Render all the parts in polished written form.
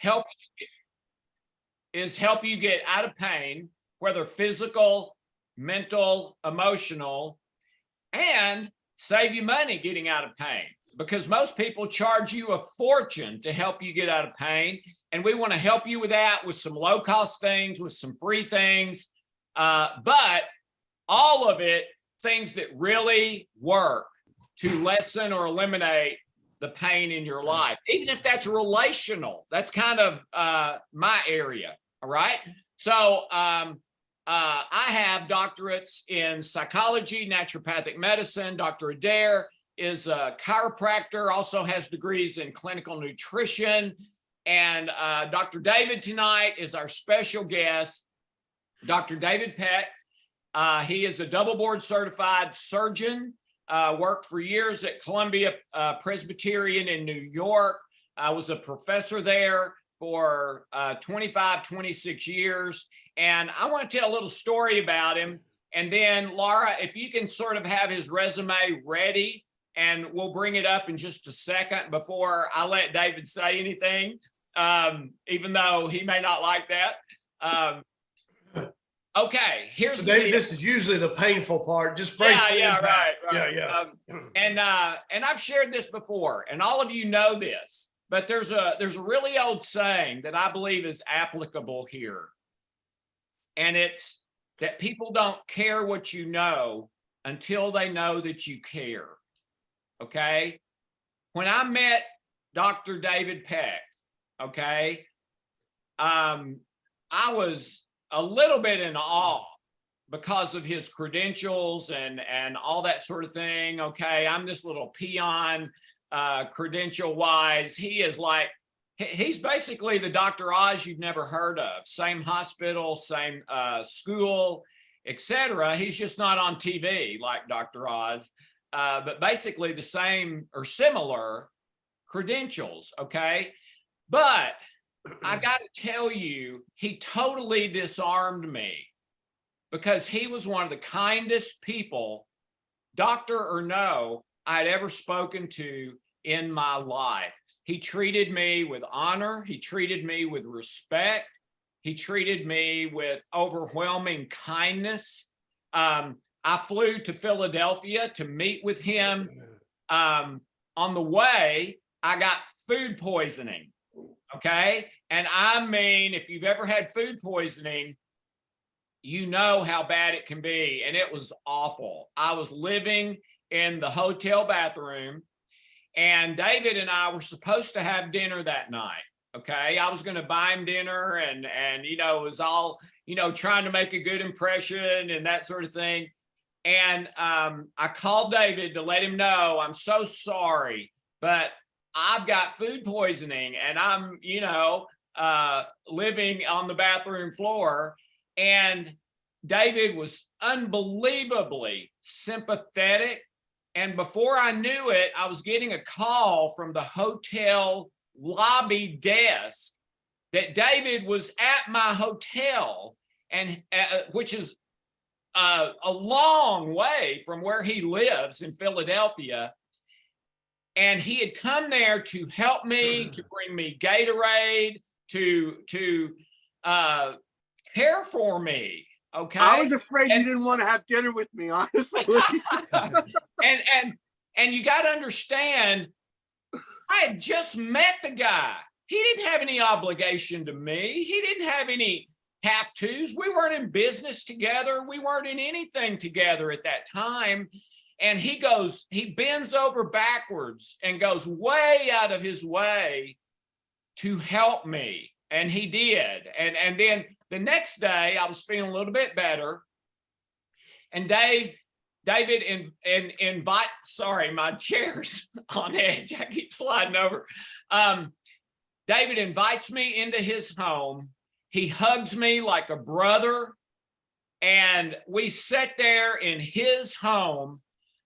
help you get out of pain, whether physical, mental, emotional, and save you money getting out of pain, because most people charge you a fortune to help you get out of pain. And we want to help you with that, with some low cost things, with some free things, but all of it, things that really work to lessen or eliminate the pain in your life, even if that's relational. That's kind of my area. All right. So I have doctorates in psychology, naturopathic medicine. Dr. Adair is a chiropractor, also has degrees in clinical nutrition. And Dr. David tonight is our special guest, Dr. David Paik. He is a double board certified surgeon, worked for years at Columbia Presbyterian in New York. I was a professor there for 25, 26 years. And I want to tell a little story about him. And then Laura, if you can sort of have his resume ready, and we'll bring it up in just a second before I let David say anything, even though he may not like that. Okay, here's so the David, deal. this is usually the painful part. Just brace the impact. Right. And I've shared this before, and all of you know this, but there's a really old saying that I believe is applicable here. And it's that people don't care what you know until they know that you care. Okay. When I met Dr. David Paik, okay, I was a little bit in awe because of his credentials and all that sort of thing. Okay. I'm this little peon, credential wise. He is like, he's basically the Dr. Oz you've never heard of. Same hospital, same school, etc. He's just not on TV like Dr. Oz, but basically the same or similar credentials, okay? But I got to tell you, he totally disarmed me, because he was one of the kindest people, doctor or no, I'd ever spoken to in my life. He treated me with honor. He treated me with respect. He treated me with overwhelming kindness. I flew to Philadelphia to meet with him. On the way, I got food poisoning. Okay. And I mean, if you've ever had food poisoning, you know how bad it can be. And it was awful. I was living in the hotel bathroom, and David and I were supposed to have dinner that night. Okay. I was going to buy him dinner, and, it was all, trying to make a good impression and that sort of thing. And I called David to let him know, I'm so sorry, but I've got food poisoning, and I'm, living on the bathroom floor. And David was unbelievably sympathetic. And before I knew it, I was getting a call from the hotel lobby desk that David was at my hotel, and which is a long way from where he lives in Philadelphia. And he had come there to help me, to bring me Gatorade, to care for me. Okay. I was afraid you didn't want to have dinner with me, honestly. and you got to understand, I had just met the guy. He didn't have any obligation to me. He didn't have any have-tos. We weren't in business together. We weren't in anything together at that time. And he bends over backwards and goes way out of his way to help me. And he did. And then the next day I was feeling a little bit better. And David sorry, my chair's on edge. I keep sliding over. David invites me into his home. He hugs me like a brother. And we sat there in his home,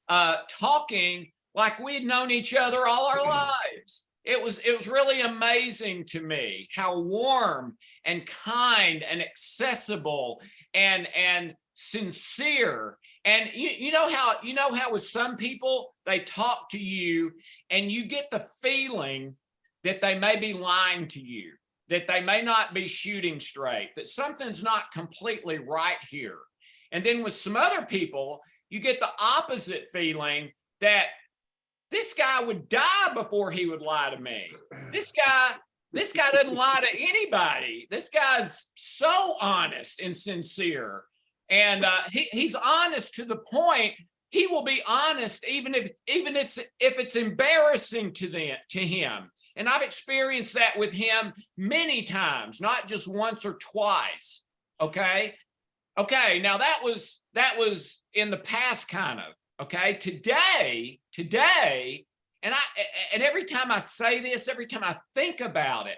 talking like we'd known each other all our lives. It was really amazing to me how warm and kind and accessible and sincere. And you know how with some people, they talk to you and you get the feeling that they may be lying to you. that they may not be shooting straight, that something's not completely right here. And then with some other people, you get the opposite feeling that this guy would die before he would lie to me. This guy doesn't lie to anybody. This guy's so honest and sincere. And he's honest to the point he will be honest even if it's embarrassing to him. And I've experienced that with him many times, not just once or twice. Okay. Now that was in the past, kind of. Okay. Today, and every time I say this, every time I think about it,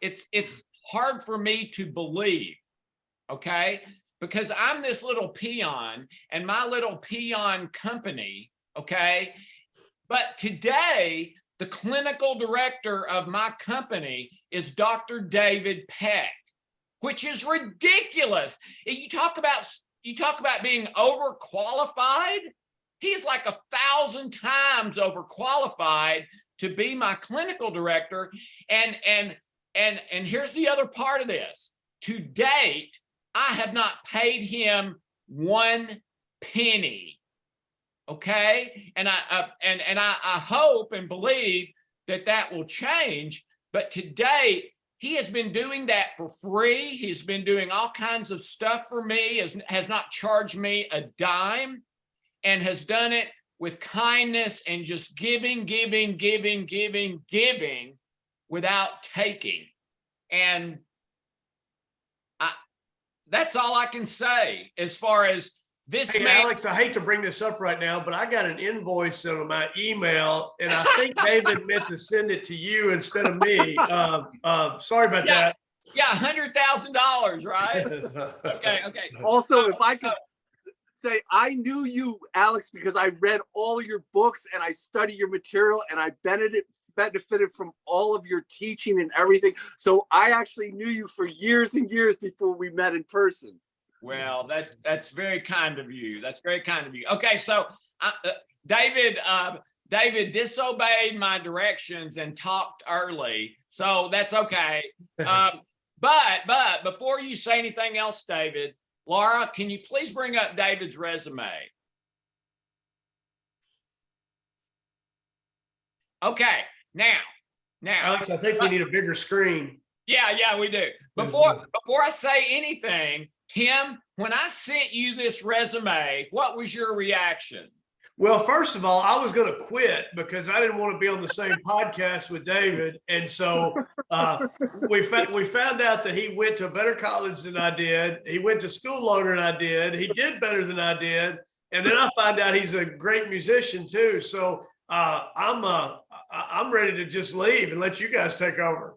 it's hard for me to believe. Okay. Because I'm this little peon and my little peon company. Okay. But today, the clinical director of my company is Dr. David Paik, which is ridiculous. You talk about being overqualified. He's like 1,000 times overqualified to be my clinical director. And here's the other part of this. To date, I have not paid him one penny. Okay, and I hope and believe that will change. But to date, he has been doing that for free. He's been doing all kinds of stuff for me. Has not charged me a dime, and has done it with kindness and just giving without taking. And that's all I can say as far as this. Hey, man. Alex, I hate to bring this up right now, but I got an invoice on my email, and I think David meant to send it to you instead of me. Sorry about that. Yeah, $100,000, right? Okay. Also, if I could say, I knew you, Alex, because I read all of your books and I study your material, and I benefited from all of your teaching and everything. So I actually knew you for years and years before we met in person. Well, that's very kind of you. That's very kind of you. Okay, so David disobeyed my directions and talked early, so that's okay. But before you say anything else, David, Laura, can you please bring up David's resume? Okay, now, Alex, I think we need a bigger screen. Yeah, we do. Before I say anything, Tim, when I sent you this resume, what was your reaction? Well, first of all, I was going to quit because I didn't want to be on the same podcast with David. And so we found out that he went to a better college than I did. He went to school longer than I did. He did better than I did. And then I find out he's a great musician too. So I'm ready to just leave and let you guys take over.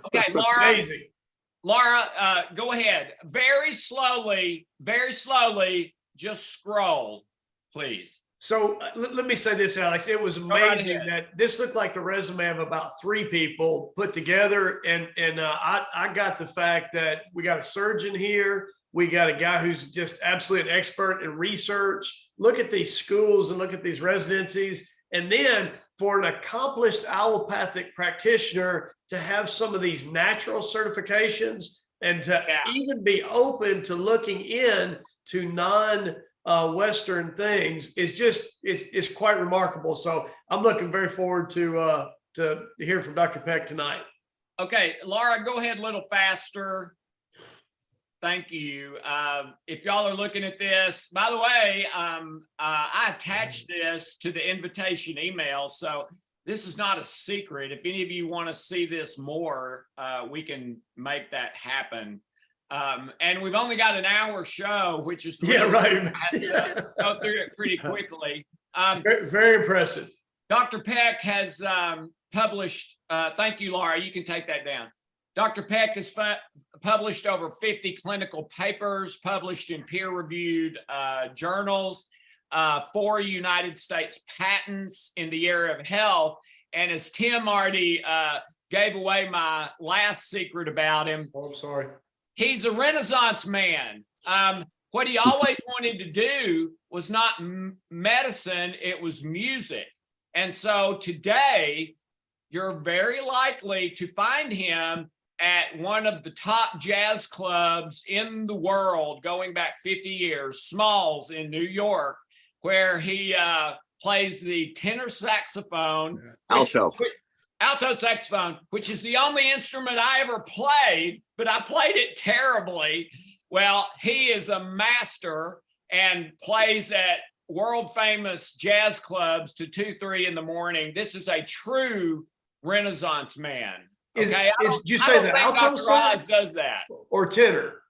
Okay, Laura. Amazing. Laura, go ahead. Very slowly, just scroll, please. So let me say this, Alex. It was amazing that this looked like the resume of about 3 people put together. And I got the fact that we got a surgeon here. We got a guy who's just absolutely an expert in research. Look at these schools and look at these residencies. And then for an accomplished allopathic practitioner to have some of these natural certifications and to even be open to looking in to non-Western things is just, it's quite remarkable. So I'm looking very forward to hear from Dr. Paik tonight. Okay, Laura, go ahead a little faster. Thank you. If y'all are looking at this, by the way, I attached this to the invitation email. So this is not a secret. If any of you want to see this more, we can make that happen. And we've only got an hour show, which is right. Go through it pretty quickly. Very, very impressive. Dr. Paik has published, thank you, Laura, you can take that down. Dr. Paik has published over 50 clinical papers, published in peer-reviewed journals, 4 United States patents in the area of health. And as Tim already gave away my last secret about him, I'm sorry. He's a Renaissance man. What he always wanted to do was not medicine, it was music. And so today, you're very likely to find him at one of the top jazz clubs in the world going back 50 years, Smalls in New York, where he plays the tenor saxophone. Alto. Alto saxophone, which is the only instrument I ever played, but I played it terribly. Well, he is a master and plays at world famous jazz clubs to 2, 3 in the morning. This is a true Renaissance man. Okay, you say the alto sax does that or tenor?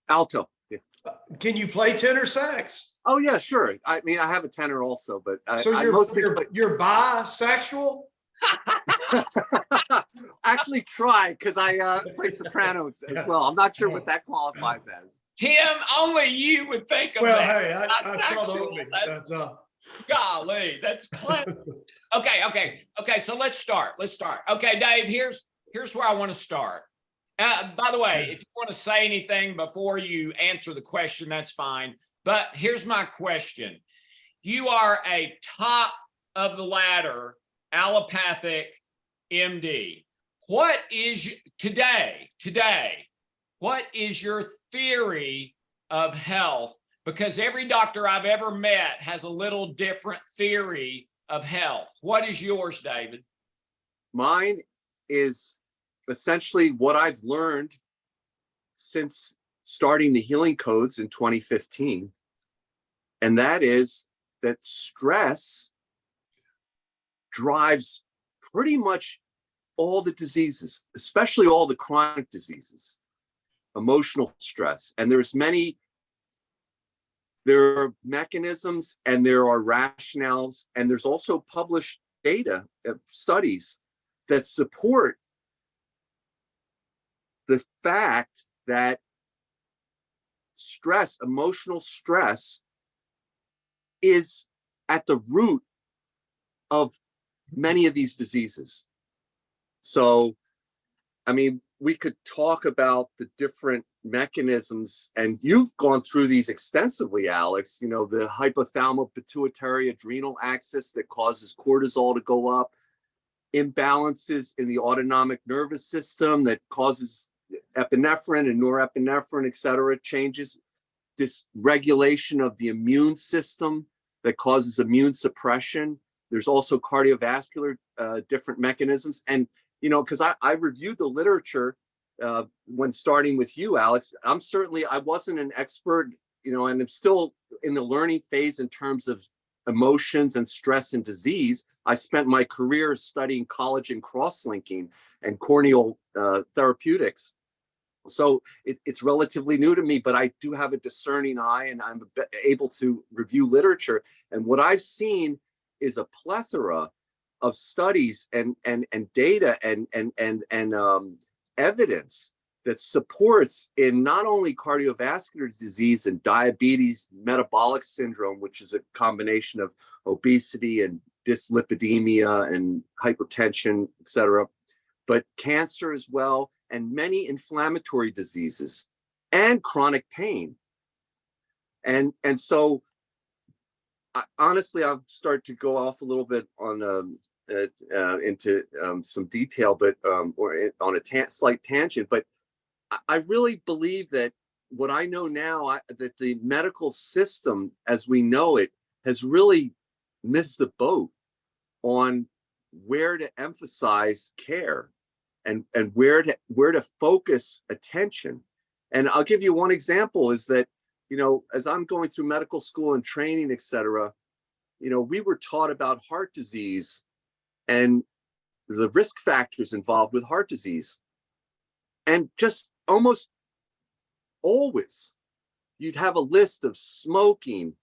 Alto. Yeah. Can you play tenor sax? Oh yeah, sure. I mean, I have a tenor also, but So I you're mostly you're bisexual? actually try because I play sopranos as well. I'm not sure what that qualifies as. Tim, only you would think of Well, that. hey, I saw the Bisexual. opening. That's Golly, that's classic. Okay. So let's start. Okay, Dave, here's where I want to start. By the way, if you want to say anything before you answer the question, that's fine. But here's my question. You are a top of the ladder allopathic MD. What is today, what is your theory of health? Because every doctor I've ever met has a little different theory of health. What is yours, David? Mine is essentially what I've learned since starting the healing codes in 2015. And that is that stress drives pretty much all the diseases, especially all the chronic diseases, emotional stress. And there are mechanisms and there are rationales, and there's also published data, studies that support the fact that stress, emotional stress, is at the root of many of these diseases. So, I mean, we could talk about the different mechanisms, and you've gone through these extensively, Alex. You know, the hypothalamic pituitary adrenal axis that causes cortisol to go up, imbalances in the autonomic nervous system that causes epinephrine and norepinephrine, et cetera, changes, dysregulation of the immune system that causes immune suppression. There's also cardiovascular different mechanisms. And, you know, because I reviewed the literature when starting with you, Alex. I wasn't an expert, you know, and I'm still in the learning phase in terms of emotions and stress and disease. I spent my career studying collagen cross-linking and corneal therapeutics. So it's relatively new to me, but I do have a discerning eye, and I'm able to review literature. And what I've seen is a plethora of studies and data and evidence that supports in not only cardiovascular disease and diabetes, metabolic syndrome, which is a combination of obesity and dyslipidemia and hypertension, et cetera, but cancer as well, and many inflammatory diseases and chronic pain. And so honestly, I'll start to go off a little bit on into some detail, but or on a slight tangent. But I really believe that what I know now, that the medical system, as we know it, has really missed the boat on where to emphasize care and where to focus attention. And I'll give you one example is that, you know, as I'm going through medical school and training, et cetera, you know, we were taught about heart disease and the risk factors involved with heart disease. And just almost always, you'd have a list of smoking,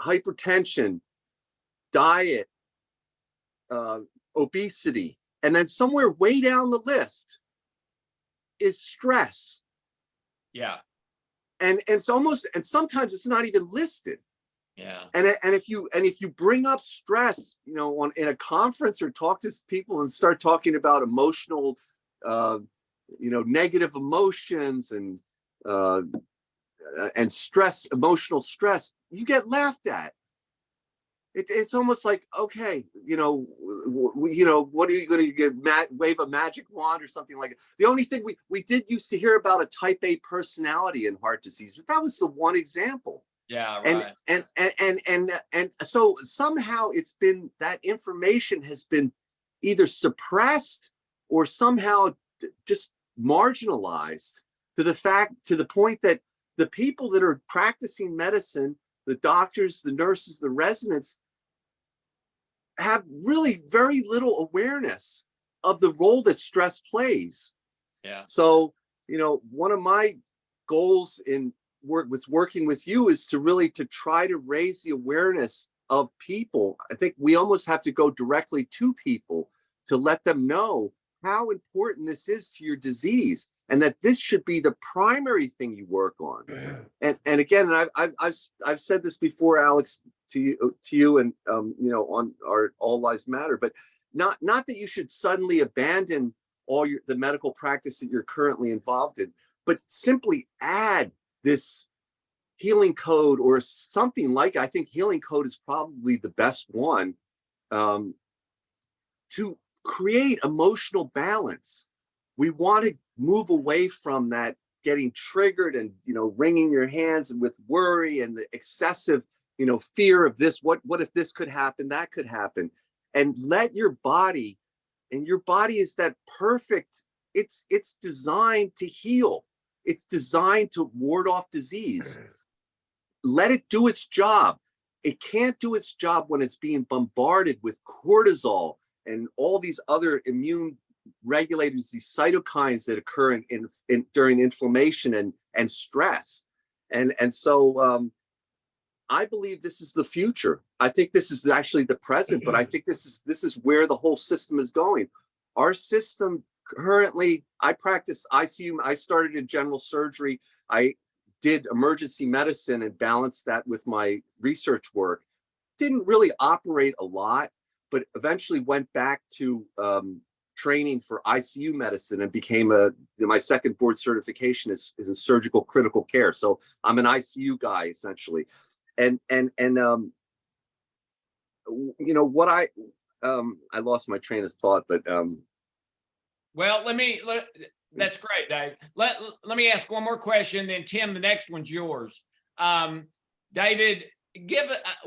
hypertension, diet, obesity, and then somewhere way down the list is stress. Yeah. And it's almost, and sometimes it's not even listed. Yeah. And if you bring up stress, you know, in a conference or talk to people and start talking about emotional, you know, negative emotions and stress, emotional stress, you get laughed at. it's almost like, okay, what are you going to get? Wave a magic wand or something like it. The only thing we did used to hear about a type A personality in heart disease, but that was the one example. Yeah, right. And so somehow it's been, that information has been either suppressed or somehow just marginalized to the point that the people that are practicing medicine, the doctors, the nurses, the residents, have really very little awareness of the role that stress plays. Yeah. So, one of my goals in working with you is to try to raise the awareness of people. I think we almost have to go directly to people to let them know how important this is to your disease, and that this should be the primary thing you work on. And again, I've said this before, Alex, to you, and on our All Lives Matter, but not that you should suddenly abandon the medical practice that you're currently involved in, but simply add this healing code or something like, I think healing code is probably the best one, to create emotional balance. We want to move away from that getting triggered and wringing your hands with worry and the excessive fear of this, what if this could happen, that could happen, and let your body, and your body is that perfect, it's designed to heal, it's designed to ward off disease. Let it do its job. It can't do its job when it's being bombarded with cortisol and all these other immune regulators, these cytokines that occur during inflammation and stress. And so I believe this is the future. I think this is actually the present, but I think this is where the whole system is going. Our system currently, I practice ICU. I started in general surgery. I did emergency medicine and balanced that with my research work. Didn't really operate a lot, but eventually went back to training for ICU medicine and became my second board certification is in surgical critical care. So I'm an ICU guy essentially. And what I lost my train of thought, but well, that's great, Dave. Let me ask one more question, then Tim, the next one's yours. David,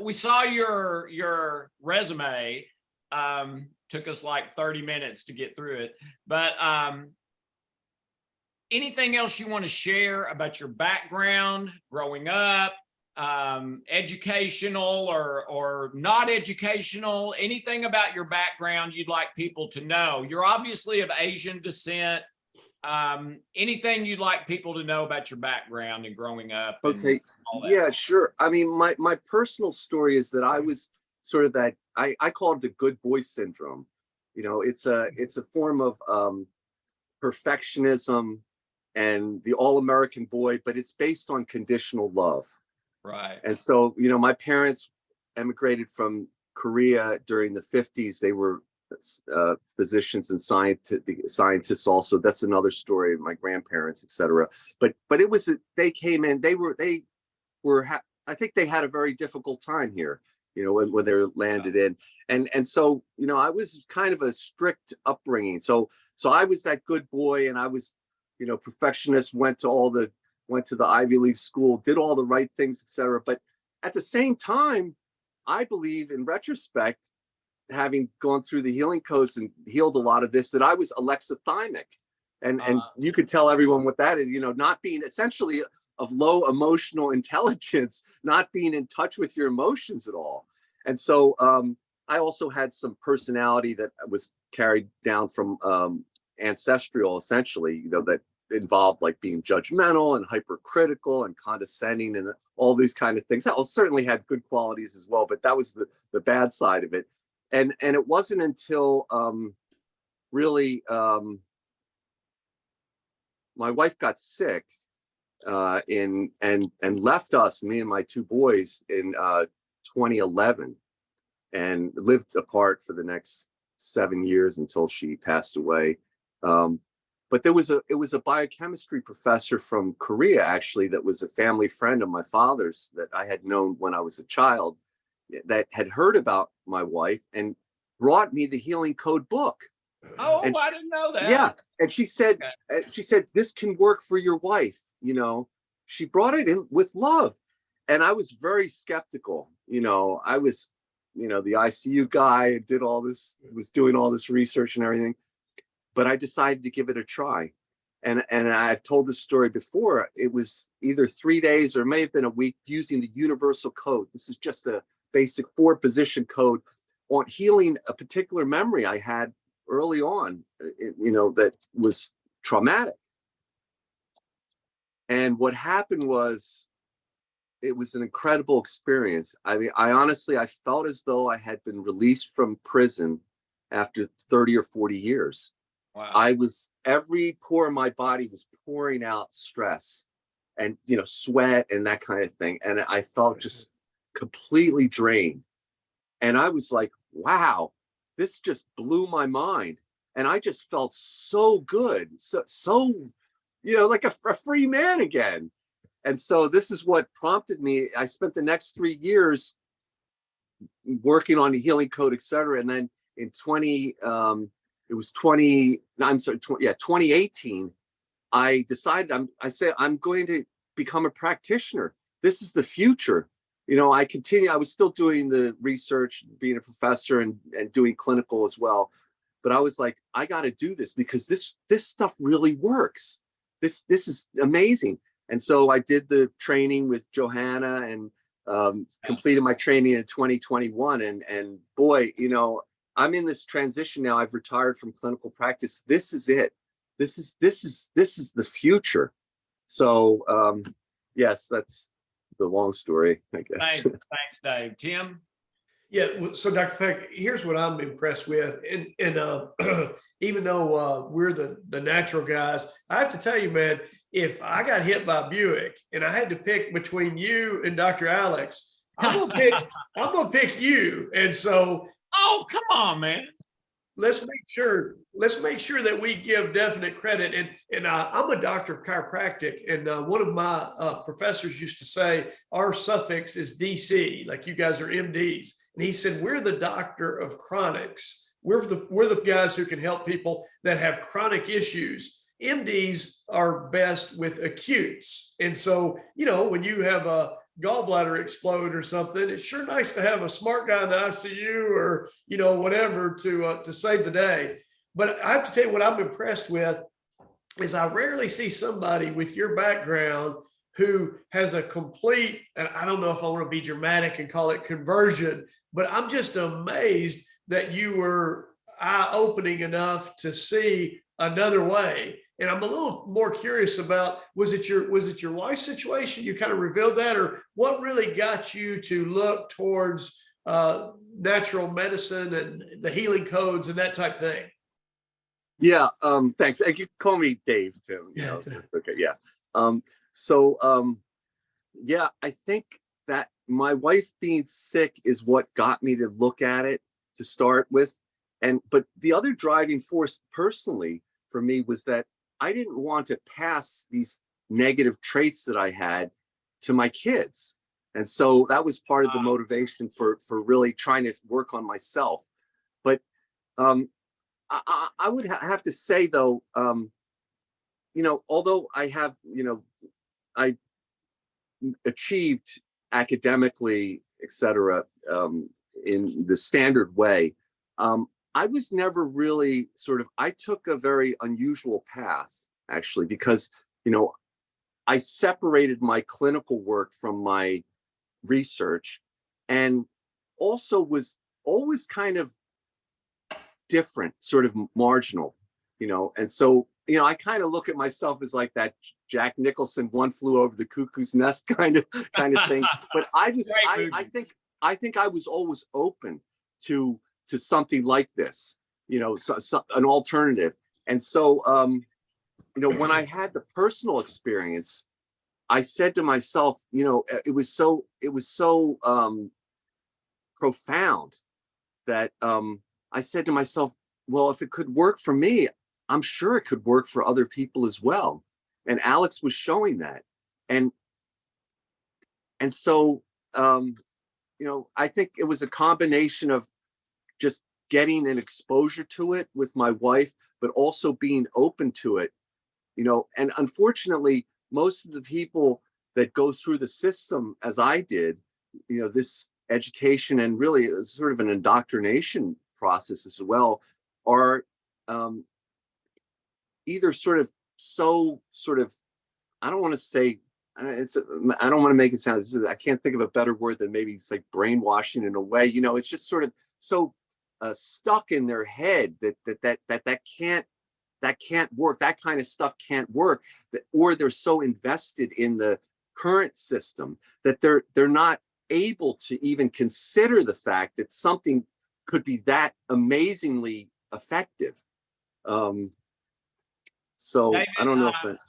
we saw your resume. Took us like 30 minutes to get through it, but anything else you want to share about your background growing up, educational or not educational, anything about your background you'd like people to know? You're obviously of Asian descent. Anything you'd like people to know about your background and growing up? Okay. Yeah, sure. I mean, my personal story is that I was sort of that, I call it the good boy syndrome. It's a form of perfectionism and the all-American boy, but it's based on conditional love. Right. And so, my parents emigrated from Korea during the 50s. They were physicians and scientists also. That's another story of my grandparents, etc. But it was, they came in, they were I think they had a very difficult time here, when they landed in. And so, I was kind of a strict upbringing. So I was that good boy, and I was, perfectionist, went to the Ivy League school, did all the right things, etc. But at the same time, I believe in retrospect, having gone through the healing codes and healed a lot of this, that I was alexithymic. And you could tell everyone what that is, not being essentially of low emotional intelligence, not being in touch with your emotions at all. And so I also had some personality that was carried down from ancestral, essentially, that involved like being judgmental and hypercritical and condescending and all these kind of things. I certainly had good qualities as well, but that was the bad side of it. And it wasn't until really my wife got sick and left us, me and my two boys, in 2011, and lived apart for the next 7 years until she passed away. But it was a biochemistry professor from Korea, actually, that was a family friend of my father's that I had known when I was a child. that had heard about my wife and brought me the Healing Code book. Oh, And I didn't know that. Yeah, and she said, this can work for your wife. She brought it in with love, and I was very skeptical. I was, the ICU guy, did all this, was doing all this research and everything, but I decided to give it a try. And I've told this story before. It was either 3 days or it may have been a week using the universal code. This is just a basic 4-position code on healing a particular memory I had early on, that was traumatic. And what happened was, it was an incredible experience. I mean, I felt as though I had been released from prison after 30 or 40 years. Wow. Every pore in my body was pouring out stress and, sweat and that kind of thing. And I felt just completely drained. And I was like, wow, this just blew my mind. And I just felt so good. So like a free man again. And so this is what prompted me. I spent the next 3 years working on the Healing Code, et cetera. And then in 2018, I decided I'm going to become a practitioner. This is the future. I was still doing the research, being a professor and doing clinical as well. But I was like, I got to do this because this stuff really works. This is amazing. And so I did the training with Johanna and completed my training in 2021. And boy, I'm in this transition now. I've retired from clinical practice. This is it. This is the future. So yes, that's the long story, I guess. Thanks, Dave. Tim? Yeah. So Dr. Paik, here's what I'm impressed with. And even though we're the natural guys, I have to tell you, man, if I got hit by a Buick and I had to pick between you and Dr. Alex, I'm gonna pick you. And so, oh, come on, man. Let's make sure that we give definite credit. And I'm a doctor of chiropractic, and one of my professors used to say our suffix is DC, like you guys are MDs. And he said we're the doctor of chronics. We're the guys who can help people that have chronic issues. MDs are best with acutes. And so, when you have a gallbladder explode or something, it's sure nice to have a smart guy in the ICU or, whatever to save the day. But I have to tell you what I'm impressed with is I rarely see somebody with your background who has a complete, and I don't know if I want to be dramatic and call it conversion, but I'm just amazed that you were eye-opening enough to see another way. And I'm a little more curious about, was it your wife's situation? You kind of revealed that, or what really got you to look towards natural medicine and the healing codes and that type thing? Yeah. Thanks. And you call me Dave too. Okay. Yeah. Yeah, I think that my wife being sick is what got me to look at it to start with. But the other driving force personally for me was that I didn't want to pass these negative traits that I had to my kids. And so that was part of the motivation for really trying to work on myself. But I would have to say, though, although I have, I achieved academically, et cetera, in the standard way, I was never really I took a very unusual path, actually, because, I separated my clinical work from my research and also was always kind of different, sort of marginal, and so, I kind of look at myself as like that Jack Nicholson One Flew Over the Cuckoo's Nest kind of thing. But I think I was always open to something like this, an alternative. And so, when I had the personal experience, I said to myself, it was so profound that I said to myself, well, if it could work for me, I'm sure it could work for other people as well. And Alex was showing that. And so, I think it was a combination of just getting an exposure to it with my wife, but also being open to it, and unfortunately, most of the people that go through the system as I did, this education and really sort of an indoctrination process as well, are either sort of I don't want to say, I don't want to make it sound, I can't think of a better word than maybe it's like brainwashing in a way, it's just sort of so stuck in their head that can't work. That kind of stuff can't work, or they're so invested in the current system that they're not able to even consider the fact that something could be that amazingly effective. So David, I don't know if that's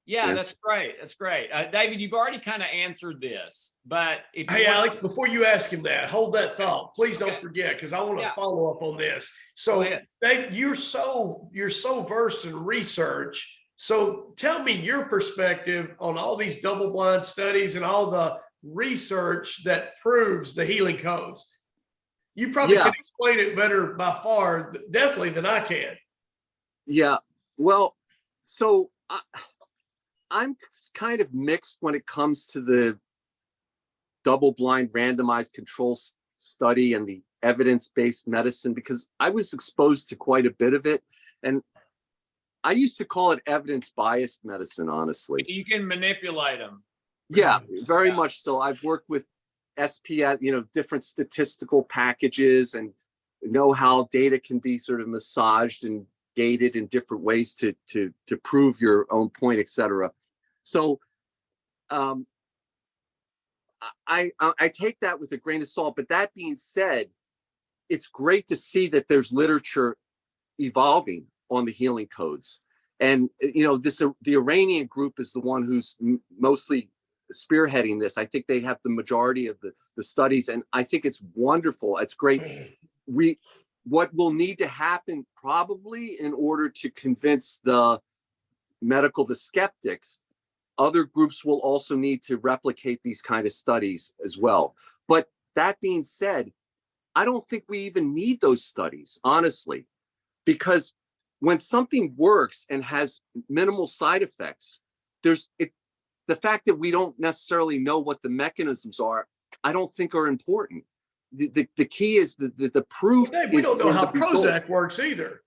that's great. That's great. David, you've already kind of answered this, but if hey, Alex, before you ask him that, hold that thought. Please don't forget, because I want to follow up on this. So Dave, you're so versed in research. So tell me your perspective on all these double-blind studies and all the research that proves the healing codes. You probably can explain it better by far, definitely, than I can. Yeah. Well, so I'm kind of mixed when it comes to the double-blind randomized control study and the evidence-based medicine, because I was exposed to quite a bit of it. And I used to call it evidence-biased medicine, honestly. You can manipulate them. Yeah, very much so. I've worked with SPS, different statistical packages, and know how data can be sort of massaged and gated in different ways to prove your own point, etc. So I take that with a grain of salt. But that being said, it's great to see that there's literature evolving on the healing codes. And, the Iranian group is the one who's mostly spearheading this. I think they have the majority of the studies, and I think it's wonderful. It's great. What will need to happen probably in order to convince the skeptics, other groups will also need to replicate these kind of studies as well. But that being said, I don't think we even need those studies, honestly, because when something works and has minimal side effects, the fact that we don't necessarily know what the mechanisms are, I don't think are important. The key is the proof. Well, Dave, we don't know how Prozac works either.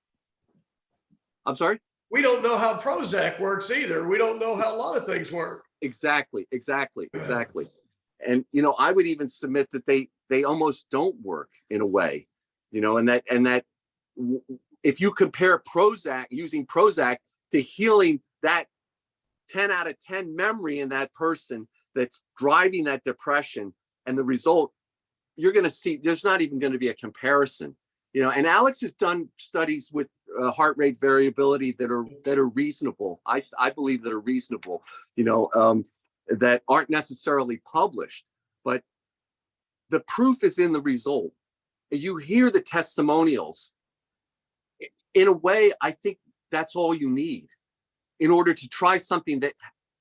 I'm sorry? We don't know how Prozac works either. We don't know how a lot of things work. Exactly. And, I would even submit that they almost don't work in a way, and that if you compare using Prozac to healing that 10 out of 10 memory in that person that's driving that depression, and the result, you're going to see there's not even going to be a comparison, and Alex has done studies with heart rate variability that are reasonable. I believe that are reasonable, that aren't necessarily published, but the proof is in the result. You hear the testimonials. In a way, I think that's all you need in order to try something that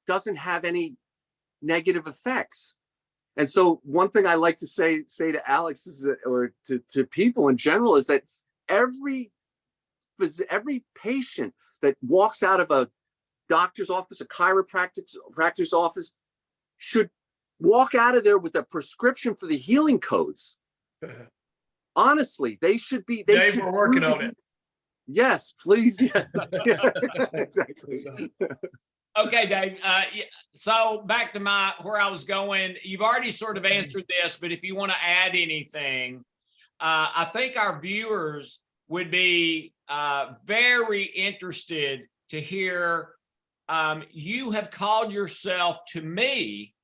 doesn't have any negative effects. And so one thing I like to say to Alex or to people in general is that every patient that walks out of a doctor's office, a chiropractor's office, should walk out of there with a prescription for the healing codes. Honestly, they should be. Dave, we're working on it. Yes, please. Yeah. Exactly. Okay, Dave. So back to where I was going. You've already sort of answered this, but if you want to add anything, I think our viewers would be very interested to hear. You have called yourself to me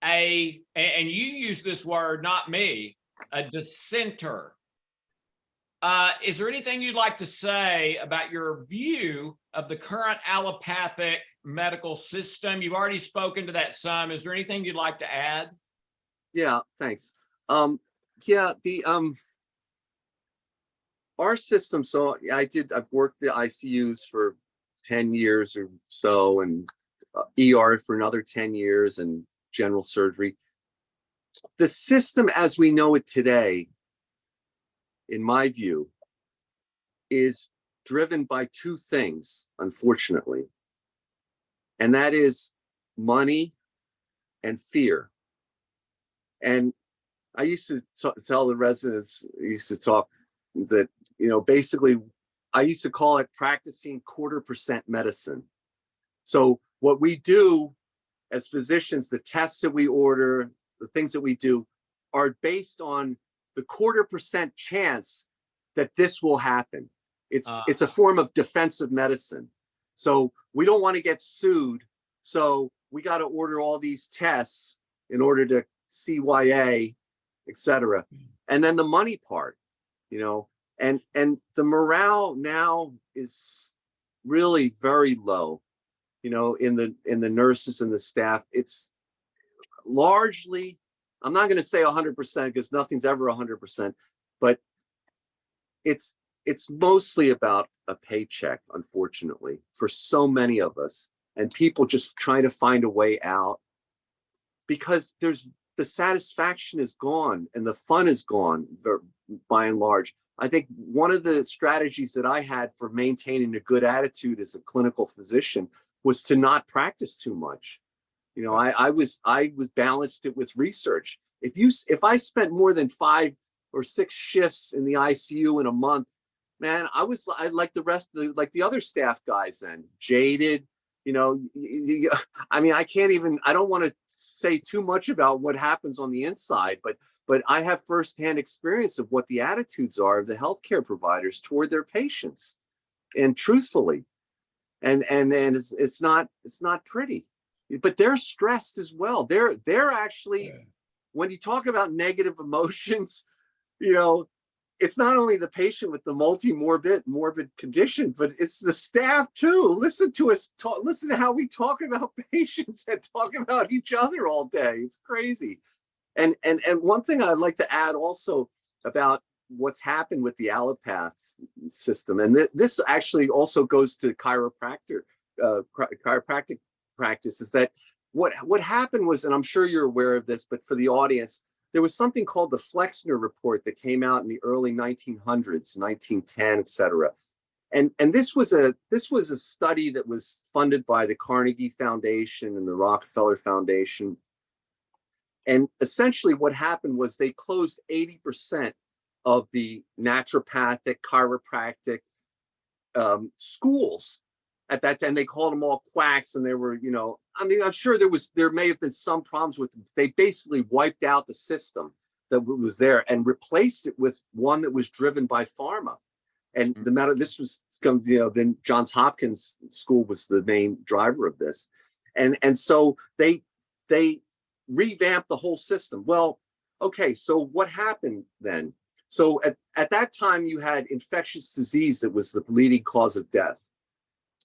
and you use this word, not me, a dissenter. Is there anything you'd like to say about your view of the current allopathic medical system? You've already spoken to that some. Is there anything you'd like to add? Yeah, thanks. Our system, so I've worked the ICUs for 10 years or so, and ER for another 10 years, and general surgery. The system as we know it today, in my view, is driven by two things, unfortunately. And that is money and fear. And I used to tell the residents, I used to talk that, basically, I used to call it practicing 0.25% medicine. So what we do as physicians, the tests that we order, the things that we do are based on the 0.25% chance that this will happen. It's a form of defensive medicine. So we don't want to get sued. So we got to order all these tests in order to CYA, et cetera. And then the money part, and the morale now is really very low, in the nurses and the staff. It's largely, I'm not going to say 100% because nothing's ever 100%, but it's mostly about a paycheck, unfortunately, for so many of us, and people just trying to find a way out because the satisfaction is gone and the fun is gone by and large. I think one of the strategies that I had for maintaining a good attitude as a clinical physician was to not practice too much. I was balanced it with research. If I spent more than 5 or 6 shifts in the ICU in a month, man, I like the rest of the other staff guys then, jaded. I mean, I don't want to say too much about what happens on the inside, but I have firsthand experience of what the attitudes are of the healthcare providers toward their patients, and truthfully, and it's not pretty, but they're stressed as well. They're actually, when you talk about negative emotions, it's not only the patient with the morbid condition, but it's the staff too. Listen to us talk, listen to how we talk about patients and talk about each other all day. It's crazy. And one thing I'd like to add also about what's happened with the allopath system, and this actually also goes to chiropractic practice, is that what happened was, and I'm sure you're aware of this, but for the audience, there was something called the Flexner Report that came out in the early 1900s, 1910, et cetera. And this was a study that was funded by the Carnegie Foundation and the Rockefeller Foundation. And essentially what happened was they closed 80% of the naturopathic, chiropractic schools at that time. They called them all quacks, and they were, I'm sure there may have been some problems with them. They basically wiped out the system that was there and replaced it with one that was driven by pharma. And this was, then Johns Hopkins School was the main driver of this. And so they revamped the whole system. Well, okay, so what happened then? So at that time, you had infectious disease that was the leading cause of death.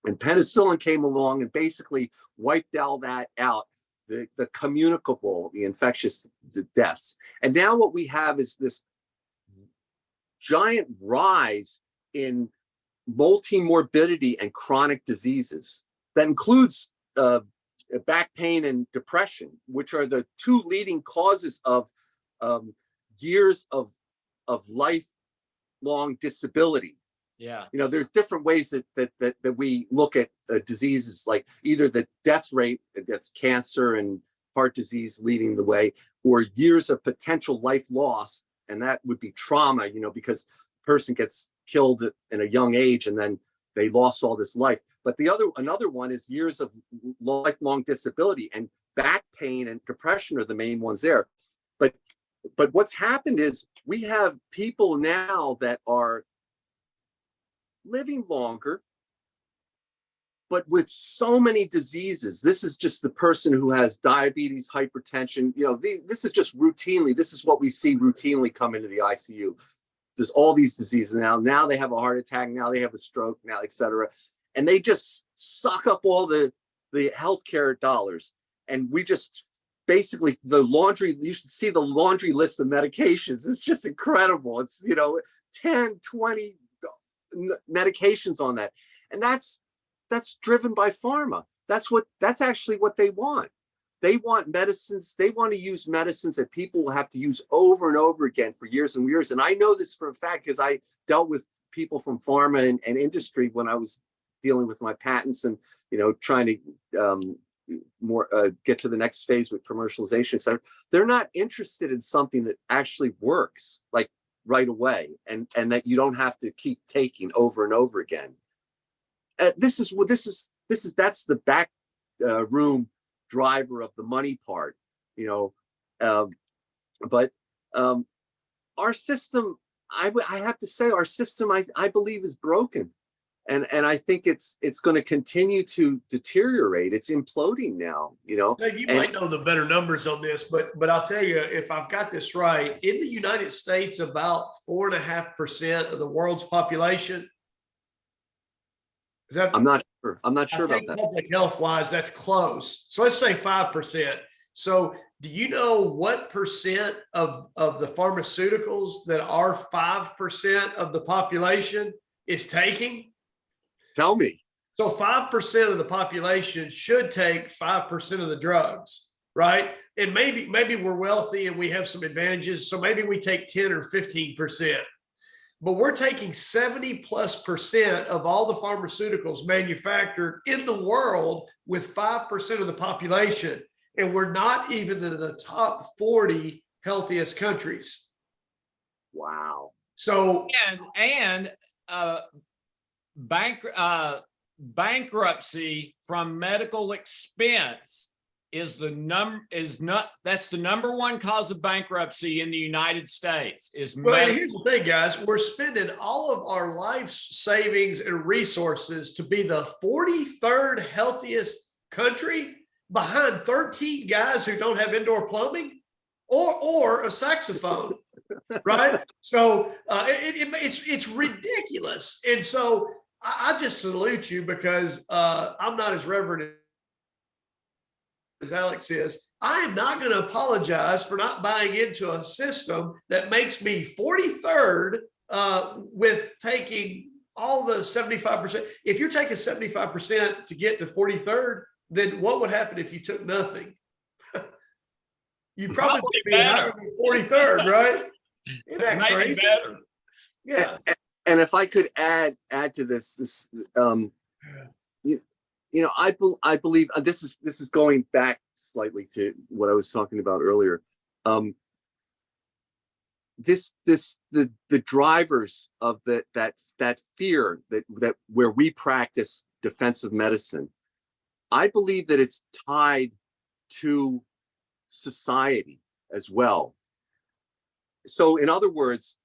And penicillin came along and basically wiped all that out, the communicable, the infectious deaths. And now what we have is this giant rise in multi-morbidity and chronic diseases that includes back pain and depression, which are the two leading causes of years of lifelong disability. Yeah. There's different ways that we look at diseases, like either the death rate, that's cancer and heart disease leading the way, or years of potential life loss. And that would be trauma, because the person gets killed in a young age and then they lost all this life. But another one is years of lifelong disability, and back pain and depression are the main ones there. But what's happened is we have people now that are living longer, but with so many diseases. This is just the person who has diabetes, hypertension. This is just routinely, this is what we see routinely come into the ICU. There's all these diseases now they have a heart attack, now they have a stroke, now, et cetera. And they just suck up all the healthcare dollars. And we just basically, you should see the laundry list of medications. It's just incredible. It's, 10, 20 medications on that. And that's driven by pharma. That's actually what they want. they want medicines. They want to use medicines that people will have to use over and over again for years and years. And I know this for a fact because I dealt with people from pharma and industry when I was dealing with my patents and, trying to get to the next phase with commercialization, et cetera. They're not interested in something that actually works like right away and that you don't have to keep taking over and over again. That's the back room driver of the money part, but our system, I have to say, our system, I believe, is broken. And I think it's going to continue to deteriorate. It's imploding now, Dave, you might know the better numbers on this, but I'll tell you, if I've got this right, in the United States, about 4.5% of the world's population. Is that? I'm not sure. I'm not sure about that. Public health wise, that's close. So let's say 5%. So do you know what percent of the pharmaceuticals that are 5% of the population is taking? Tell me. So 5% of the population should take 5% of the drugs, right? And maybe we're wealthy and we have some advantages. So maybe we take 10 or 15%. But we're taking 70+% of all the pharmaceuticals manufactured in the world with 5% of the population. And we're not even in the top 40 healthiest countries. Wow. So bankruptcy from medical expense that's the number one cause of bankruptcy in the United States. Well, here's the thing, guys. We're spending all of our life savings and resources to be the 43rd healthiest country behind 13 guys who don't have indoor plumbing or a saxophone, right? So it's ridiculous. And so I just salute you because I'm not as reverent as Alex is. I am not going to apologize for not buying into a system that makes me 43rd with taking all the 75%. If you're taking 75% to get to 43rd, then what would happen if you took nothing? You'd probably be higher than 43rd, right? Isn't that crazy? Better. Yeah. And if I could add to this, I believe this is going back slightly to what I was talking about earlier. The drivers of that fear that where we practice defensive medicine, I believe that it's tied to society as well. So in other words,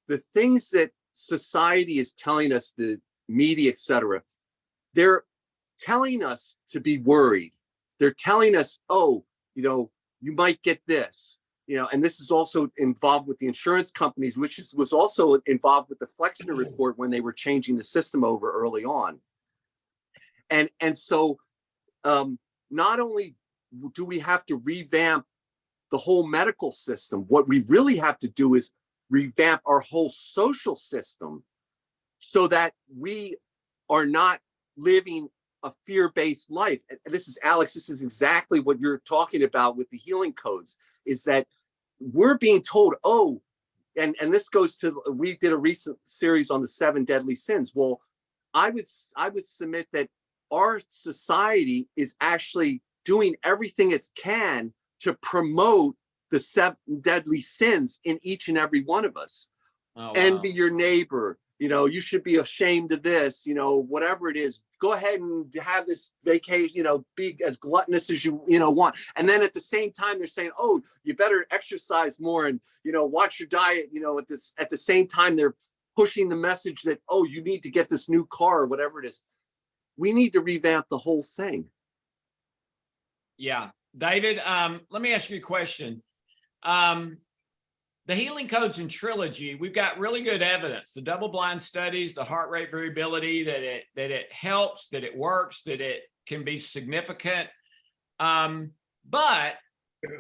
the things that society is telling us, the media, etc., they're telling us to be worried. They're telling us, oh, you might get this, and this is also involved with the insurance companies, which was also involved with the Flexner report when they were changing the system over early on. And so not only do we have to revamp the whole medical system, what we really have to do is revamp our whole social system so that we are not living a fear-based life. And this is, Alex, this is exactly what you're talking about with the healing codes, is that we're being told, oh, and this goes to, we did a recent series on the 7 deadly sins. Well, I would submit that our society is actually doing everything it can to promote the 7 deadly sins in each and every one of us. Oh, wow. Envy your neighbor, you should be ashamed of this, whatever it is, go ahead and have this vacation, be as gluttonous as you want. And then at the same time, they're saying, oh, you better exercise more and, watch your diet, at the same time, they're pushing the message that, oh, you need to get this new car or whatever it is. We need to revamp the whole thing. Yeah. David, let me ask you a question. The healing codes in Trilogy, we've got really good evidence, the double-blind studies, the heart rate variability, that it helps, that it works, that it can be significant. But I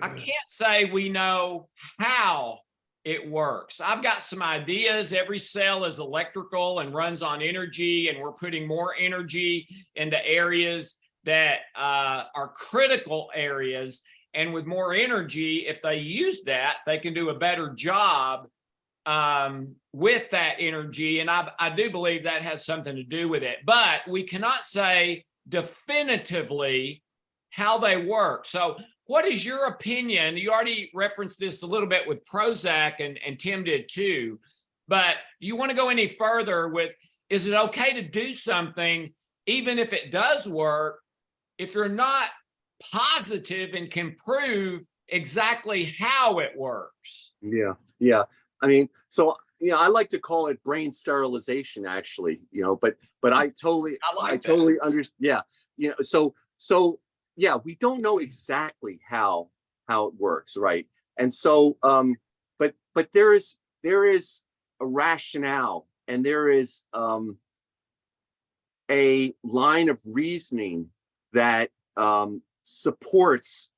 can't say we know how it works. I've got some ideas. Every cell is electrical and runs on energy, and we're putting more energy into areas that are critical areas. And with more energy, if they use that, they can do a better job with that energy. And I do believe that has something to do with it. But we cannot say definitively how they work. So what is your opinion? You already referenced this a little bit with Prozac, and Tim did too. But do you want to go any further with, is it okay to do something, even if it does work, if you're not positive and can prove exactly how it works? Yeah, yeah. I mean, so I like to call it brain sterilization, actually. But I totally, I totally understand. Yeah, so yeah, we don't know exactly how it works, right? And so, but there is a rationale, and there is a line of reasoning that supports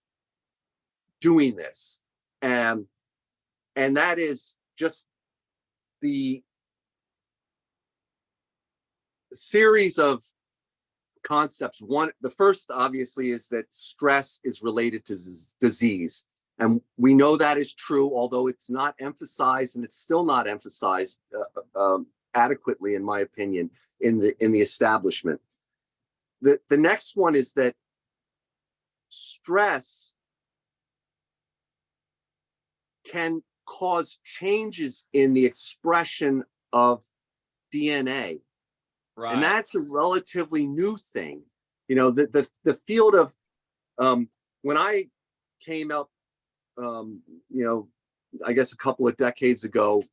doing this, and that is just the series of concepts. The first, obviously, is that stress is related to disease, and we know that is true, although it's not emphasized, and it's still not emphasized adequately, in my opinion, in the establishment. The next one is that stress can cause changes in the expression of DNA. Right. And that's a relatively new thing. The field of, when I came up, I guess a couple of decades ago,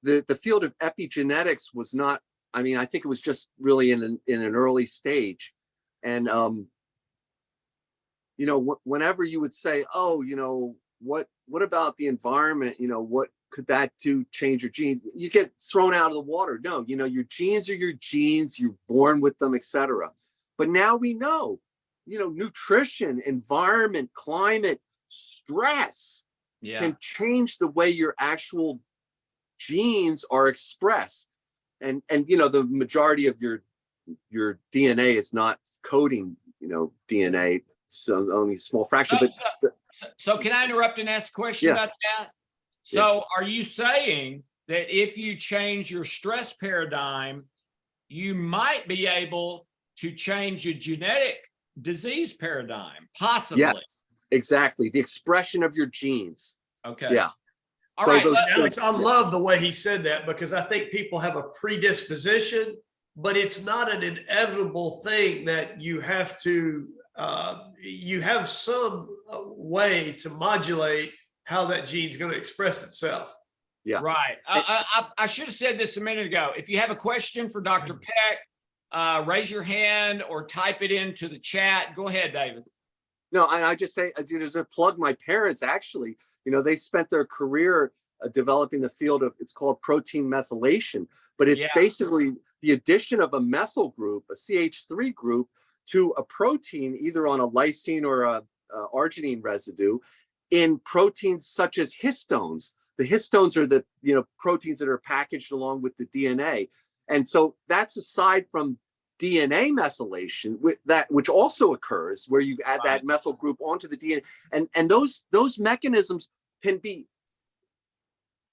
the field of epigenetics was not, I think it was just really in an early stage. And, whenever you would say, oh, what about the environment? What could that do, change your genes? You get thrown out of the water. No, your genes are your genes, you're born with them, etc. But now we know, nutrition, environment, climate, stress can change the way your actual genes are expressed. And the majority of your DNA is not coding, DNA, so only a small fraction. So can I interrupt and ask a question about that? So are you saying that if you change your stress paradigm, you might be able to change your genetic disease paradigm, possibly? Yes, exactly. The expression of your genes. Okay. Yeah. All right, Alex, I love the way he said that, because I think people have a predisposition, but it's not an inevitable thing that you have to, you have some way to modulate how that gene's going to express itself. Yeah. Right. I should have said this a minute ago. If you have a question for Dr. Paik, raise your hand or type it into the chat. Go ahead, David. No, and I just say, there's a plug. My parents, actually, they spent their career developing the field of, it's called protein methylation, but it's basically the addition of a methyl group, a CH3 group, to a protein, either on a lysine or a arginine residue, in proteins such as histones. The histones are the proteins that are packaged along with the DNA, and so that's aside from DNA methylation, which also occurs, where you add that methyl group onto the DNA, and those mechanisms can be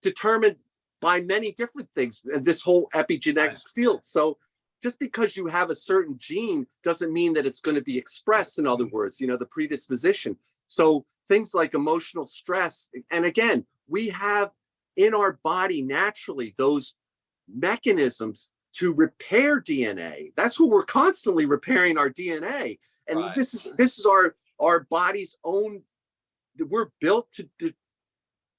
determined by many different things in this whole epigenetics field. So just because you have a certain gene doesn't mean that it's going to be expressed. In other words, the predisposition. So things like emotional stress, and again, we have in our body naturally those mechanisms to repair DNA. That's what we're constantly repairing, our DNA. And this is our body's own, we're built to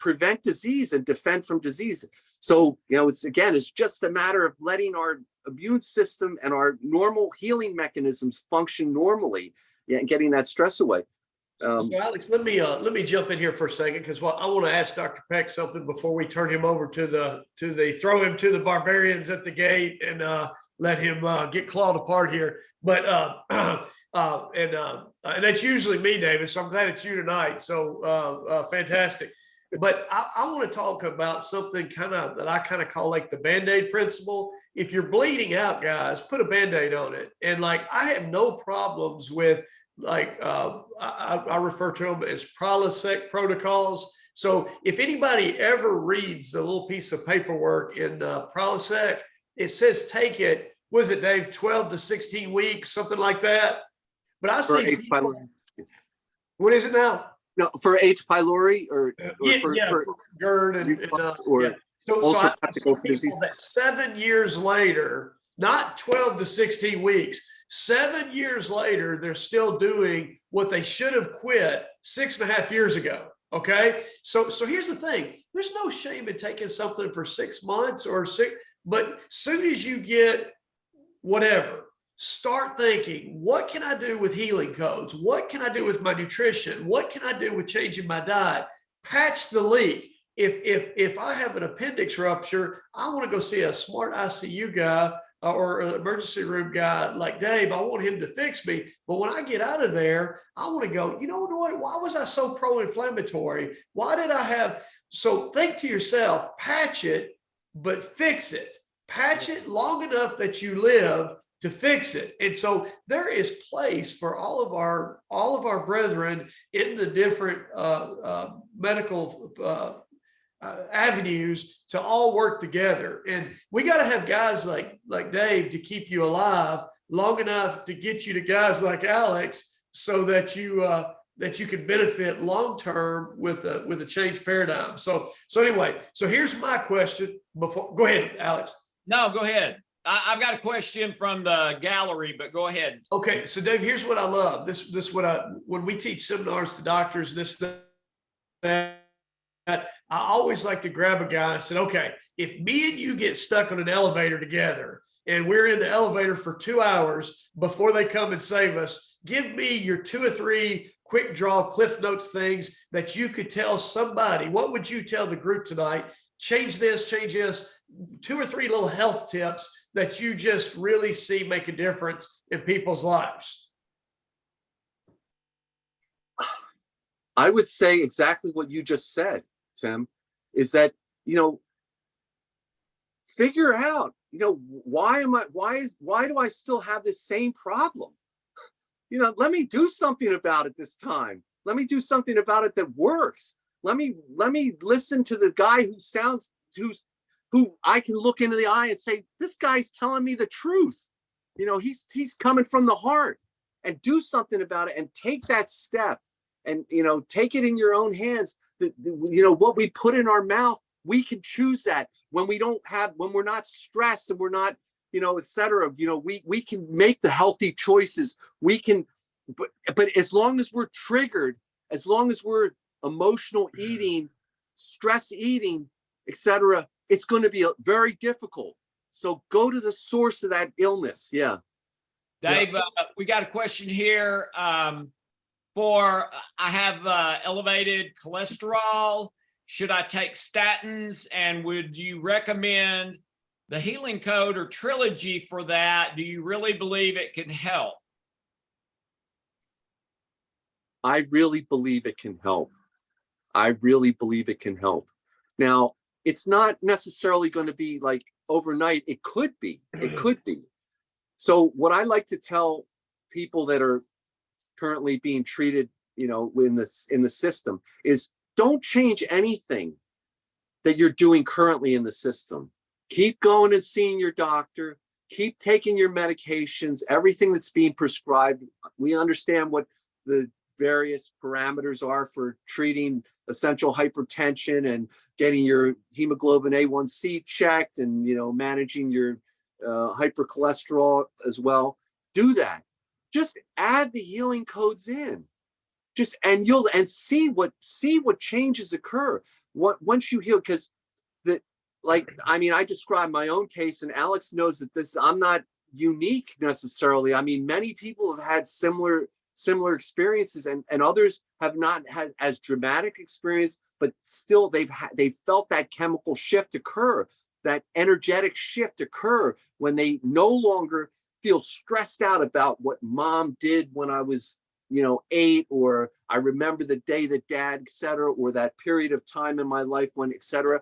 prevent disease and defend from disease. So, it's just a matter of letting our immune system and our normal healing mechanisms function normally, and getting that stress away. So Alex, let me jump in here for a second, because I want to ask Dr. Paik something before we turn him over to the throw him to the barbarians at the gate and let him get clawed apart here. But and that's usually me, David. So I'm glad it's you tonight. So fantastic. But I want to talk about something that I kind of call like the Band-Aid principle. If you're bleeding out, guys, put a Band-Aid on it. And like, I have no problems with like, I refer to them as Prilosec protocols. So if anybody ever reads the little piece of paperwork in Prilosec, it says take it, was it, Dave, 12 to 16 weeks, something like that? But I For see H. people, pylori. what is it now? No, for H. pylori or For GERD and reflux or yeah. So I ulcerative see colitis people disease. that 7 years later, not 12 to 16 weeks, 7 years later, they're still doing what they should have quit 6.5 years ago. Okay. So here's the thing. There's no shame in taking something for 6 months or but soon as you get whatever, start thinking, what can I do with healing codes? What can I do with my nutrition? What can I do with changing my diet? Patch the leak. If I have an appendix rupture, I want to go see a smart ICU guy or an emergency room guy like Dave. I want him to fix me. But when I get out of there, I want to go, you know what? Why was I so pro-inflammatory? Why did I have? So think to yourself, patch it, but fix it. Patch it long enough that you live to fix it. And so there is place for all of our brethren in the different medical avenues to all work together. And we got to have guys like Dave to keep you alive long enough to get you to guys like Alex so that you can benefit long term with a changed paradigm. So anyway, so here's my question. Go ahead, Alex. No, go ahead. I've got a question from the gallery, but go ahead. Okay, so Dave, here's what I love. This when we teach seminars to doctors, that I always like to grab a guy and say, okay, if me and you get stuck on an elevator together and we're in the elevator for 2 hours before they come and save us, give me your 2 or 3 quick draw Cliff Notes things that you could tell somebody. What would you tell the group tonight? Change this, 2 or 3 little health tips that you just really see make a difference in people's lives. I would say exactly what you just said, Tim, is that, figure out, why do I still have this same problem? Let me do something about it this time. Let me do something about it that works. Let me listen to the guy who I can look into the eye and say, this guy's telling me the truth. He's coming from the heart, and do something about it and take that step and, take it in your own hands. What we put in our mouth, we can choose that when we're not stressed and we're not, et cetera, we can make the healthy choices. We can, but as long as we're triggered, as long as we're emotional eating, stress eating, et cetera, it's going to be very difficult. So go to the source of that illness. Yeah. Dave, we got a question here. I have elevated cholesterol. Should I take statins? And would you recommend the healing code or Trilogy for that? Do you really believe it can help? I really believe it can help. I really believe it can help. Now, it's not necessarily going to be like overnight. It could be. It could be. So what I like to tell people that are currently being treated, in the system is, don't change anything that you're doing currently in the system. Keep going and seeing your doctor. Keep taking your medications, everything that's being prescribed. We understand what the various parameters are for treating essential hypertension and getting your hemoglobin A1C checked and, managing your hypercholesterol as well. Do that. Just add the healing codes in. And see what changes occur. Once you heal, because I described my own case, and Alex knows that I'm not unique necessarily. I mean, many people have had similar experiences, and others have not had as dramatic experience, but still they've felt that chemical shift occur, that energetic shift occur when they no longer feel stressed out about what mom did when I was ate, or I remember the day that dad, et cetera, or that period of time in my life when, et cetera,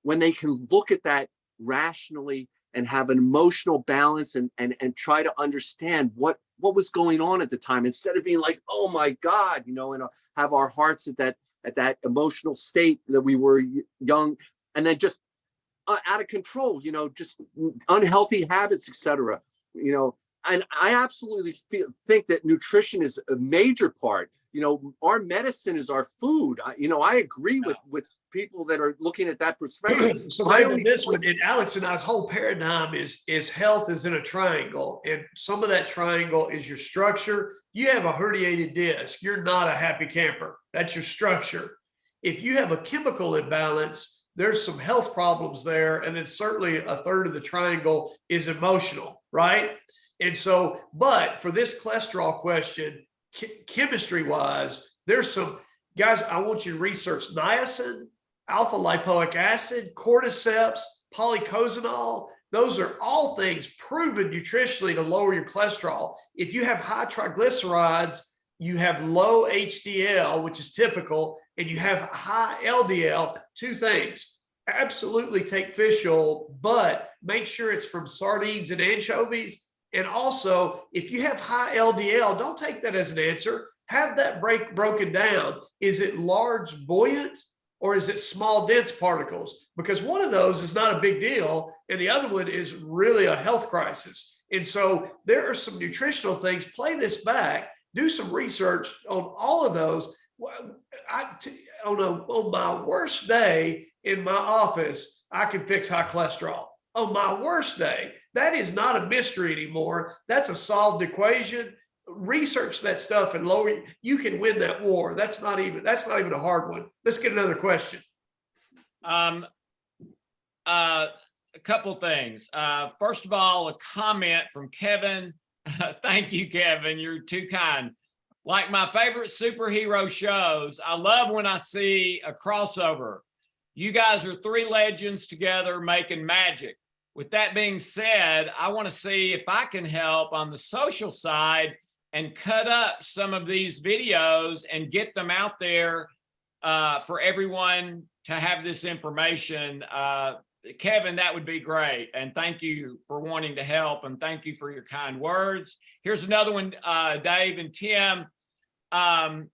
when they can look at that rationally and have an emotional balance and try to understand what was going on at the time, instead of being like, oh my God, and have our hearts at that emotional state that we were young, and then just out of control, just unhealthy habits, etc. And I absolutely think that nutrition is a major part. Our medicine is our food. I agree with people that are looking at that perspective. So David, this one, and Alex and I's whole paradigm is health is in a triangle, and some of that triangle is your structure. You have a herniated disc, you're not a happy camper. That's your structure. If you have a chemical imbalance, there's some health problems there, and then certainly a third of the triangle is emotional, right? And so, but for this cholesterol question, chemistry wise, there's some guys, I want you to research niacin, alpha lipoic acid, cordyceps, polycosanol. Those are all things proven nutritionally to lower your cholesterol. If you have high triglycerides, you have low HDL, which is typical, and you have high LDL. Two things: absolutely take fish oil, but make sure it's from sardines and anchovies. And also, if you have high LDL, don't take that as an answer. Have that broken down. Is it large, buoyant, or is it small, dense particles? Because one of those is not a big deal, and the other one is really a health crisis. And so there are some nutritional things. Play this back. Do some research on all of those. On my worst day in my office, I can fix high cholesterol. On my worst day, that is not a mystery anymore. That's a solved equation. Research that stuff and lower. You can win that war. That's not even a hard one. Let's get another question. A couple things. First of all, a comment from Kevin. Thank you, Kevin. You're too kind. Like my favorite superhero shows, I love when I see a crossover. You guys are three legends together making magic. With that being said, I want to see if I can help on the social side and cut up some of these videos and get them out there for everyone to have this information. Kevin, that would be great. And thank you for wanting to help, and thank you for your kind words. Here's another one, Dave and Tim. I've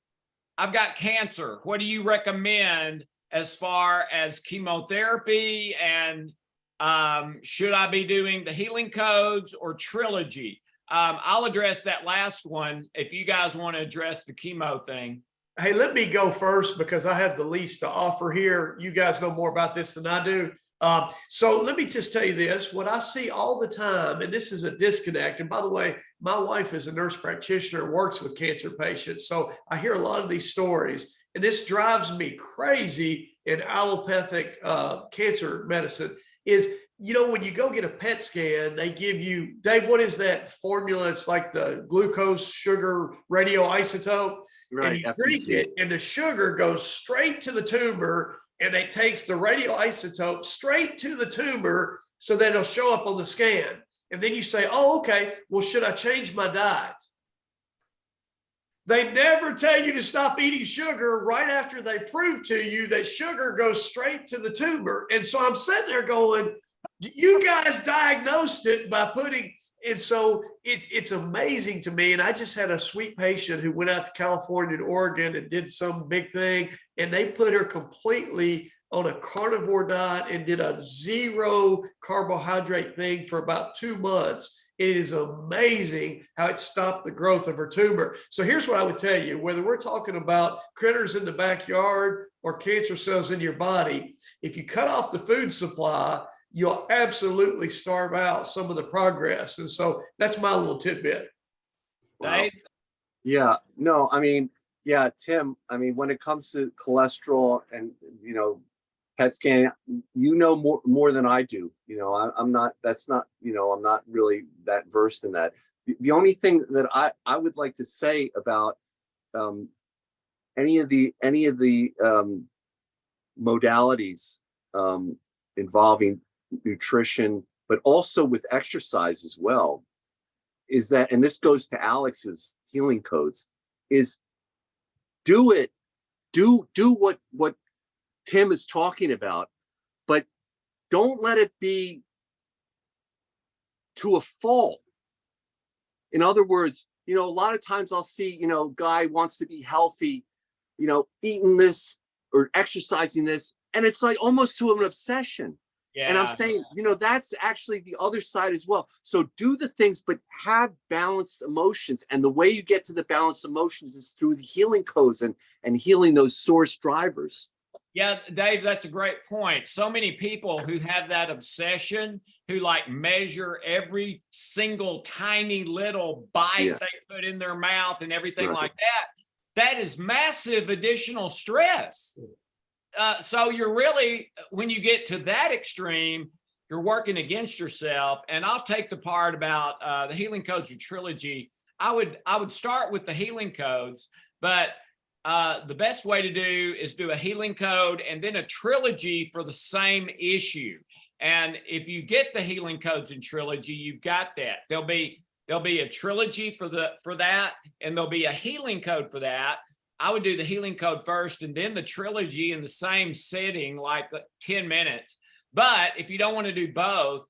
got cancer. What do you recommend as far as chemotherapy, and should I be doing the healing codes or Trilogy? I'll address that last one if you guys want to address the chemo thing. Hey, let me go first because I have the least to offer here. You guys know more about this than I do. So let me just tell you this, what I see all the time, and this is a disconnect. And by the way, my wife is a nurse practitioner, works with cancer patients. So I hear a lot of these stories, and this drives me crazy in allopathic cancer medicine is, when you go get a PET scan, they give you, Dave, what is that formula? It's like the glucose, sugar, radioisotope. Right. And you drink it, and the sugar goes straight to the tumor, and it takes the radioisotope straight to the tumor so that it'll show up on the scan. And then you say, oh, okay, well, should I change my diet? They never tell you to stop eating sugar right after they prove to you that sugar goes straight to the tumor. And so I'm sitting there going, you guys diagnosed it by putting, and so it's amazing to me. And I just had a sweet patient who went out to California and Oregon and did some big thing, and they put her completely on a carnivore diet and did a zero carbohydrate thing for about 2 months. It is amazing how it stopped the growth of her tumor. So here's what I would tell you, whether we're talking about critters in the backyard or cancer cells in your body, if you cut off the food supply, you'll absolutely starve out some of the progress. And so that's my little tidbit. Wow. Yeah, no, I mean, yeah, Tim, I mean, when it comes to cholesterol and, PET scan, more than I do. I'm not, that's not, I'm not really that versed in that. The only thing that I would like to say about any of the modalities involving nutrition, but also with exercise as well, is that, and this goes to Alex's healing codes, is do it, do what Tim is talking about, but don't let it be to a fault. In other words, a lot of times I'll see, guy wants to be healthy, eating this or exercising this, and it's like almost to an obsession. Yeah. And I'm saying, that's actually the other side as well. So do the things, but have balanced emotions. And the way you get to the balanced emotions is through the healing codes and healing those source drivers. Yeah, Dave, that's a great point. So many people who have that obsession, who like measure every single tiny little bite they put in their mouth and everything like that, that is massive additional stress. So you're really, when you get to that extreme, you're working against yourself. And I'll take the part about the healing codes or Trilogy. I would start with the healing codes, but the best way to do is do a healing code and then a Trilogy for the same issue. And if you get the healing codes in Trilogy, you've got that. There'll be a Trilogy for that, and there'll be a healing code for that. I would do the healing code first and then the Trilogy in the same setting, like 10 minutes. But if you don't want to do both,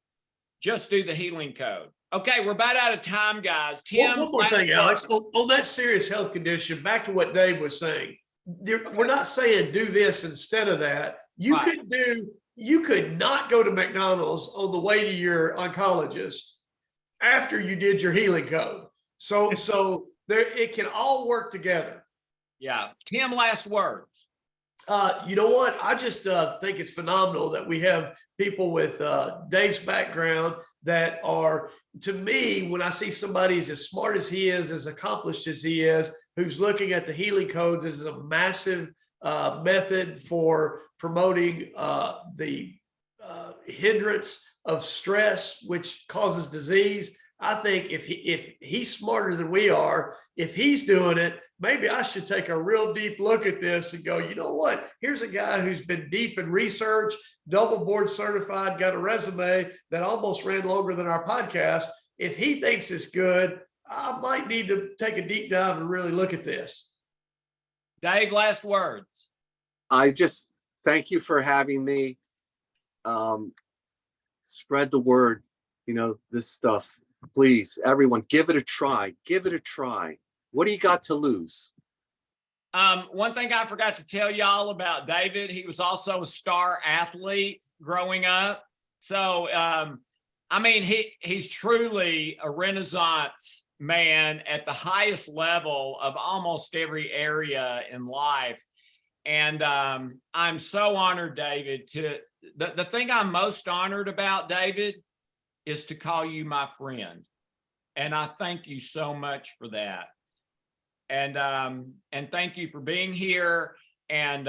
just do the healing code. Okay, we're about out of time, guys. Tim, one more thing, Alex. On that serious health condition, back to what Dave was saying. We're not saying do this instead of that. You could not go to McDonald's on the way to your oncologist after you did your healing code. So there, it can all work together. Yeah. Tim, last words. You know what? I just think it's phenomenal that we have people with Dave's background that are, to me, when I see somebody as smart as he is, as accomplished as he is, who's looking at the healing codes as a massive method for promoting the hindrance of stress, which causes disease. I think if he's smarter than we are, if he's doing it, maybe I should take a real deep look at this and go, you know what? Here's a guy who's been deep in research, double board certified, got a resume that almost ran longer than our podcast. If he thinks it's good, I might need to take a deep dive and really look at this. Dave, last words. I just thank you for having me. Spread the word, this stuff. Please, everyone, give it a try. Give it a try. What do you got to lose? One thing I forgot to tell y'all about David, he was also a star athlete growing up. So, he's truly a Renaissance man at the highest level of almost every area in life. And I'm so honored, David, the thing I'm most honored about, David, is to call you my friend. And I thank you so much for that. And thank you for being here. And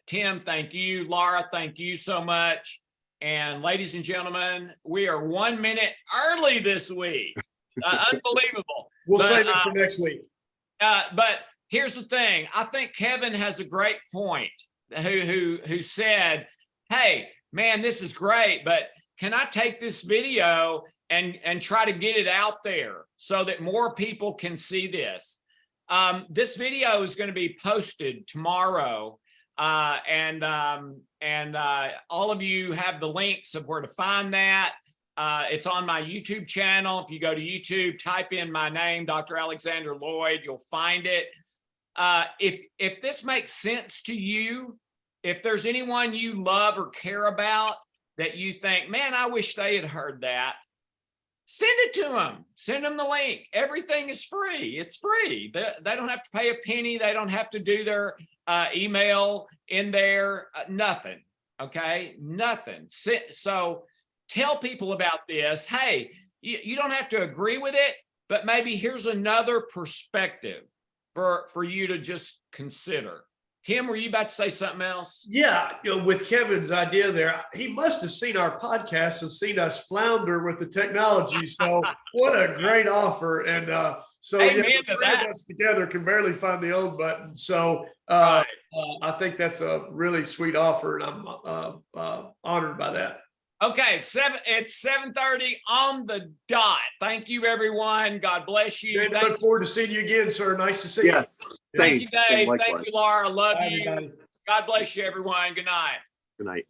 Tim, thank you. Laura, thank you so much. And ladies and gentlemen, we are 1 minute early this week. Unbelievable. We'll save it for next week. But here's the thing. I think Kevin has a great point who said, hey, man, this is great, but can I take this video and try to get it out there so that more people can see this? This video is going to be posted tomorrow, and all of you have the links of where to find that. It's on my YouTube channel. If you go to YouTube, type in my name, Dr. Alexander Loyd, you'll find it. If this makes sense to you, if there's anyone you love or care about that you think, man, I wish they had heard that, send it to them. Send them the link. Everything is free. It's free. They don't have to pay a penny. They don't have to do their email in there. Nothing. Okay? Nothing. So tell people about this. Hey, you don't have to agree with it, but maybe here's another perspective for you to just consider. Tim, were you about to say something else? Yeah, with Kevin's idea there, he must have seen our podcast and seen us flounder with the technology. So what a great offer. And so Amen the to three that. of us together can barely find the on button. So Right. I think that's a really sweet offer, and I'm honored by that. Okay, it's 7:30 on the dot. Thank you, everyone. God bless you. David, Thank look forward to seeing you again, sir. Nice to see you. Yes. you, Same. Dave. Thank Likewise. you, Laura. Love Bye, you. everybody. God bless you, everyone. Good night. Good night.